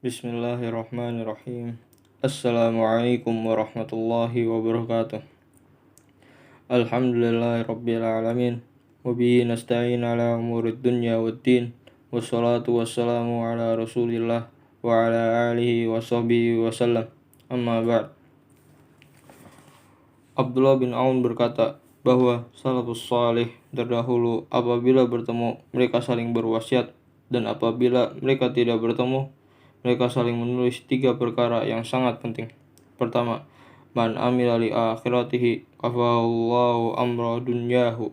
Bismillahirrahmanirrahim. Assalamualaikum warahmatullahi wabarakatuh. Alhamdulillahirabbil alamin. Wabihi nasta'in ala umurid dunya waddin. Wassalatu wassalamu ala Rasulillah wa ala alihi wa sahbihi wasallam. Amma ba'd. Abdullah bin Aun berkata bahwa salafus salih terdahulu apabila bertemu mereka saling berwasiat, dan apabila mereka tidak bertemu mereka saling menulis 3 perkara yang sangat penting. Pertama, man amila li akhiratihi kafallahu amra dunyahu.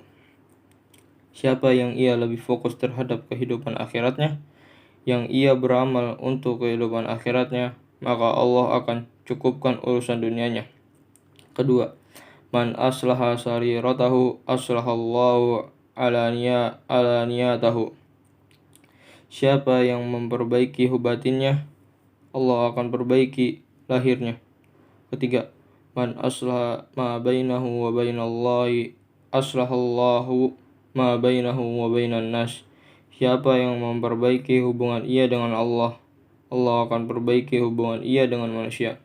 Siapa yang ia lebih fokus terhadap kehidupan akhiratnya, yang ia beramal untuk kehidupan akhiratnya, maka Allah akan cukupkan urusan dunianya. Kedua, man aslaha sariratahu aslahallahu alaniyatahu. Siapa yang memperbaiki batinnya, Allah akan perbaiki lahirnya. Ketiga, man aslaha ma bainahu wa bainallahi aslahallahu ma bainahu wa bainan nas. Siapa yang memperbaiki hubungan ia dengan Allah, Allah akan perbaiki hubungan ia dengan manusia.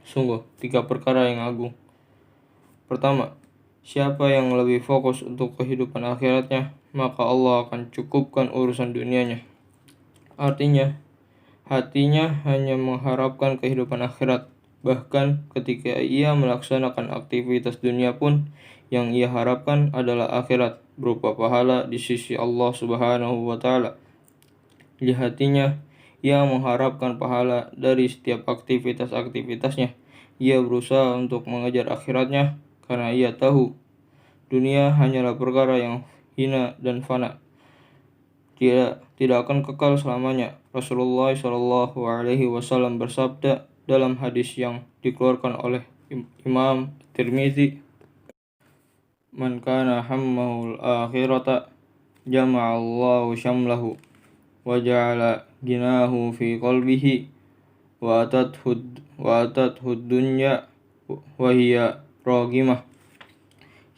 Sungguh, 3 perkara yang agung. Pertama, siapa yang lebih fokus untuk kehidupan akhiratnya, maka Allah akan cukupkan urusan dunianya. Artinya, hatinya hanya mengharapkan kehidupan akhirat. Bahkan ketika ia melaksanakan aktivitas dunia pun, yang ia harapkan adalah akhirat, berupa pahala di sisi Allah Subhanahu wa Ta'ala. Di hatinya, ia mengharapkan pahala dari setiap aktivitas-aktivitasnya. Ia berusaha untuk mengejar akhiratnya karena ia tahu dunia hanyalah perkara yang hina dan fana, tidak akan kekal selamanya. Rasulullah SAW bersabda dalam hadis yang dikeluarkan oleh Imam Tirmizi, man kana hammahul akhirata jama'allahu syamlahu wa ja'ala ginahu fi qalbihi wa atathu dunya wa hiya ragimah.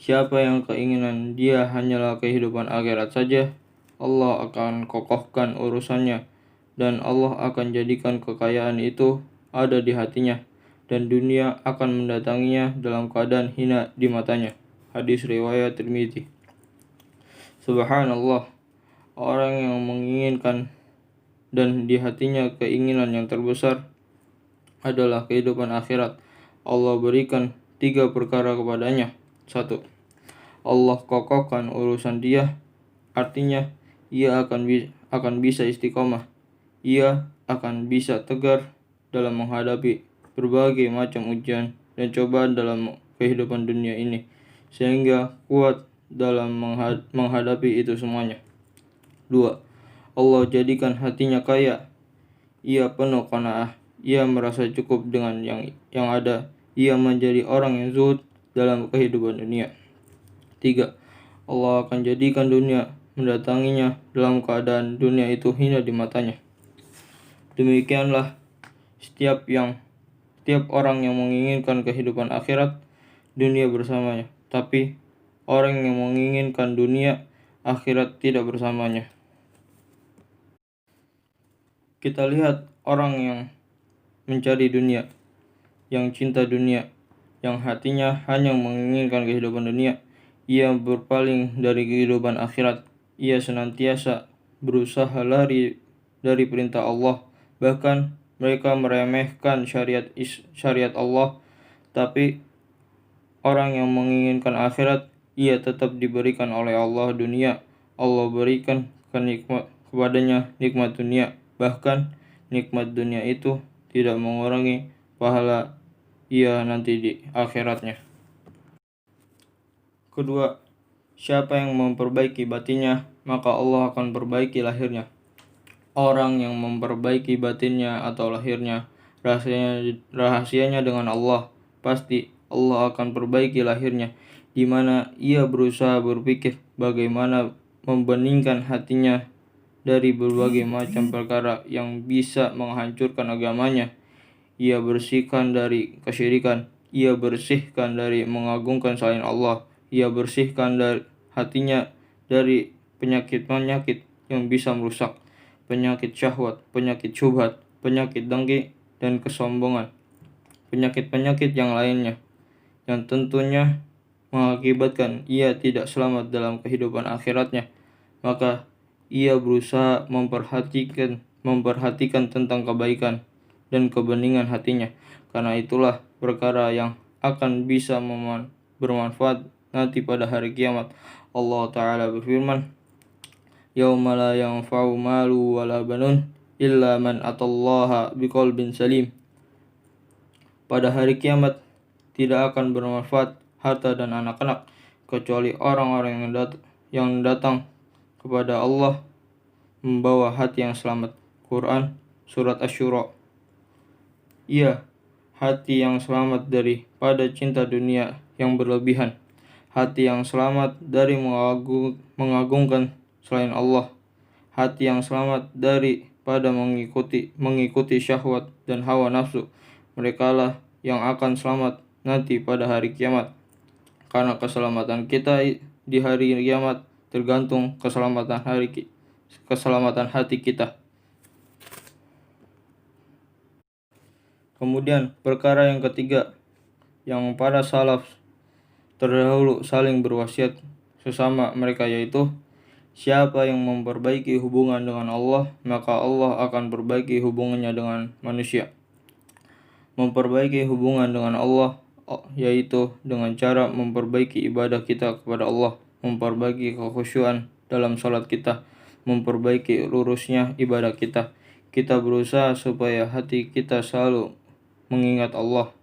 Siapa yang keinginan dia hanyalah kehidupan akhirat saja, Allah akan kokohkan urusannya, dan Allah akan jadikan kekayaan itu ada di hatinya, dan dunia akan mendatanginya dalam keadaan hina di matanya. Hadis riwayat Tirmizi. Subhanallah, orang yang menginginkan dan di hatinya keinginan yang terbesar adalah kehidupan akhirat, Allah berikan 3 perkara kepadanya. 1. Allah kokohkan urusan dia, artinya ia akan bisa istiqomah. Ia akan bisa tegar dalam menghadapi berbagai macam ujian dan cobaan dalam kehidupan dunia ini, sehingga kuat dalam menghadapi itu semuanya. 2. Allah jadikan hatinya kaya. Ia penuh qanaah. Ia merasa cukup dengan yang ada. Ia menjadi orang yang zuhud dalam kehidupan dunia. 3. Allah akan jadikan dunia mendatanginya dalam keadaan dunia itu hina di matanya. Demikianlah setiap orang yang menginginkan kehidupan akhirat, dunia bersamanya. Tapi orang yang menginginkan dunia, akhirat tidak bersamanya. Kita lihat orang yang mencari dunia, yang cinta dunia, yang hatinya hanya menginginkan kehidupan dunia. Ia berpaling dari kehidupan akhirat. Ia senantiasa berusaha lari dari perintah Allah. Bahkan mereka meremehkan syariat Allah. Tapi orang yang menginginkan akhirat, ia tetap diberikan oleh Allah dunia. Allah berikan kepadanya nikmat dunia. Bahkan nikmat dunia itu tidak mengurangi pahala ia nanti di akhiratnya. Kedua, siapa yang memperbaiki batinnya, maka Allah akan perbaiki lahirnya. Orang yang memperbaiki batinnya atau lahirnya, rahasianya dengan Allah. Pasti Allah akan perbaiki lahirnya, di mana ia berusaha berpikir bagaimana membeningkan hatinya dari berbagai macam perkara yang bisa menghancurkan agamanya. Ia bersihkan dari kesyirikan. Ia bersihkan dari mengagungkan selain Allah. Ia bersihkan dari hatinya dari penyakit-penyakit yang bisa merusak, penyakit syahwat, penyakit syubhat, penyakit dengki, dan kesombongan. Penyakit-penyakit yang lainnya, yang tentunya mengakibatkan ia tidak selamat dalam kehidupan akhiratnya. Maka ia berusaha memperhatikan tentang kebaikan dan kebeningan hatinya. Karena itulah perkara yang akan bisa bermanfaat nanti pada hari kiamat. Allah Ta'ala berfirman, Yauma la yanfa'u malu wala banun illa man atallaha biqalbin salim. Pada hari kiamat tidak akan bermanfaat harta dan anak-anak kecuali orang-orang yang datang kepada Allah membawa hati yang selamat. Quran Surat Asy-Syura. Ia hati yang selamat daripada cinta dunia yang berlebihan, hati yang selamat dari mengagungkan selain Allah, hati yang selamat daripada mengikuti syahwat dan hawa nafsu. Merekalah yang akan selamat nanti pada hari kiamat. Karena keselamatan kita di hari kiamat tergantung keselamatan hati kita. Kemudian perkara yang ketiga, yang para salaf terdahulu saling berwasiat sesama mereka, yaitu siapa yang memperbaiki hubungan dengan Allah, maka Allah akan perbaiki hubungannya dengan manusia. Memperbaiki hubungan dengan Allah yaitu dengan cara memperbaiki ibadah kita kepada Allah, memperbaiki kekhusyuan dalam salat kita, memperbaiki lurusnya ibadah kita. Kita berusaha supaya hati kita selalu mengingat Allah.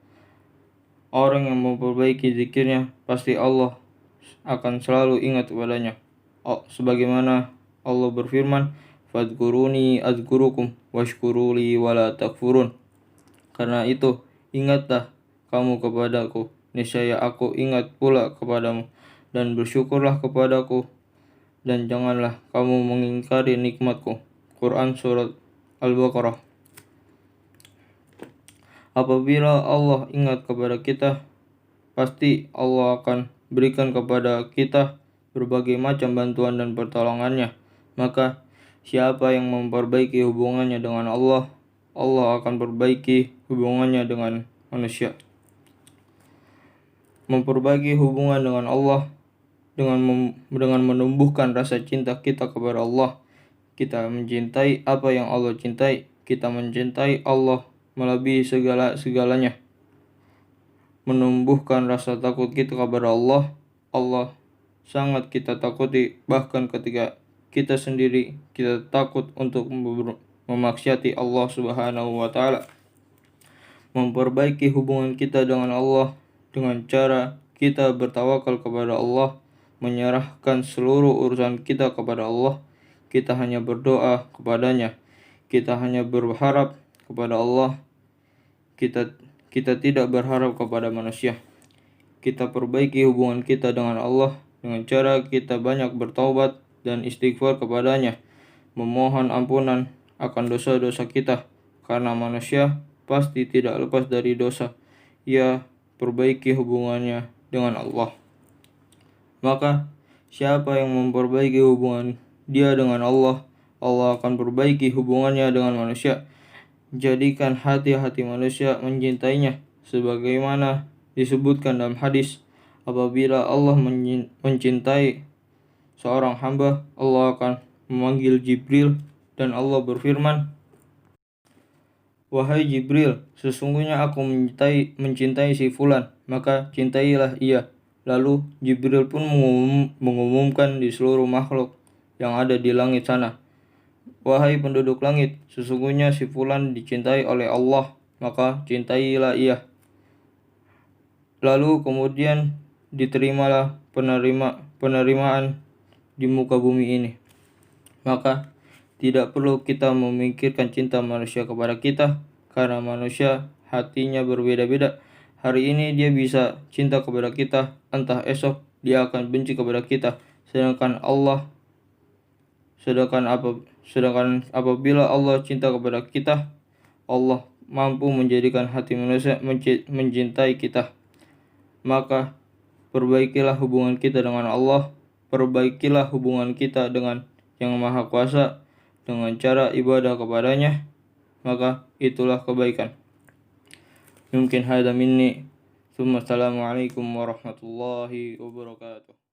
Orang yang memperbaiki zikirnya, pasti Allah akan selalu ingat kepadanya. Sebagaimana Allah berfirman, Fadkuruni azkurukum washkuruli wala takfurun. Karena itu, ingatlah kamu kepadaku, niscaya aku ingat pula kepadamu, dan bersyukurlah kepadaku, dan janganlah kamu mengingkari nikmatku. Quran Surat Al-Baqarah. Apabila Allah ingat kepada kita, pasti Allah akan berikan kepada kita berbagai macam bantuan dan pertolongannya. Maka siapa yang memperbaiki hubungannya dengan Allah, Allah akan perbaiki hubungannya dengan manusia. Memperbaiki hubungan dengan Allah dengan menumbuhkan rasa cinta kita kepada Allah. Kita mencintai apa yang Allah cintai. Kita mencintai Allah melebihi segalanya. Menumbuhkan rasa takut kita kepada Allah. Allah sangat kita takuti, bahkan ketika kita sendiri kita takut untuk memaksiati Allah Subhanahu wa Ta'ala. Memperbaiki hubungan kita dengan Allah dengan cara kita bertawakal kepada Allah, menyerahkan seluruh urusan kita kepada Allah. Kita hanya berdoa kepadanya, kita hanya berharap kepada Allah. Kita tidak berharap kepada manusia. Kita perbaiki hubungan kita dengan Allah dengan cara kita banyak bertaubat dan istighfar kepadanya, memohon ampunan akan dosa-dosa kita, karena manusia pasti tidak lepas dari dosa. Ia perbaiki hubungannya dengan Allah. Maka siapa yang memperbaiki hubungan dia dengan Allah, Allah akan perbaiki hubungannya dengan manusia. Jadikan hati-hati manusia mencintainya, sebagaimana disebutkan dalam hadis, apabila Allah mencintai seorang hamba, Allah akan memanggil Jibril, dan Allah berfirman, Wahai Jibril, sesungguhnya aku mencintai si fulan, maka cintailah ia. Lalu Jibril pun mengumumkan di seluruh makhluk yang ada di langit sana, Wahai penduduk langit, sesungguhnya si fulan dicintai oleh Allah, maka cintailah ia. Lalu kemudian diterimalah penerimaan di muka bumi ini. Maka tidak perlu kita memikirkan cinta manusia kepada kita, karena manusia hatinya berbeda-beda. Hari ini dia bisa cinta kepada kita, entah esok dia akan benci kepada kita. Sedangkan apabila Allah cinta kepada kita, Allah mampu menjadikan hati manusia mencintai kita. Maka perbaikilah hubungan kita dengan Allah, perbaikilah hubungan kita dengan Yang Maha Kuasa dengan cara ibadah kepadanya, maka itulah kebaikan. Mungkin hada minni. Assalamualaikum warahmatullahi wabarakatuh.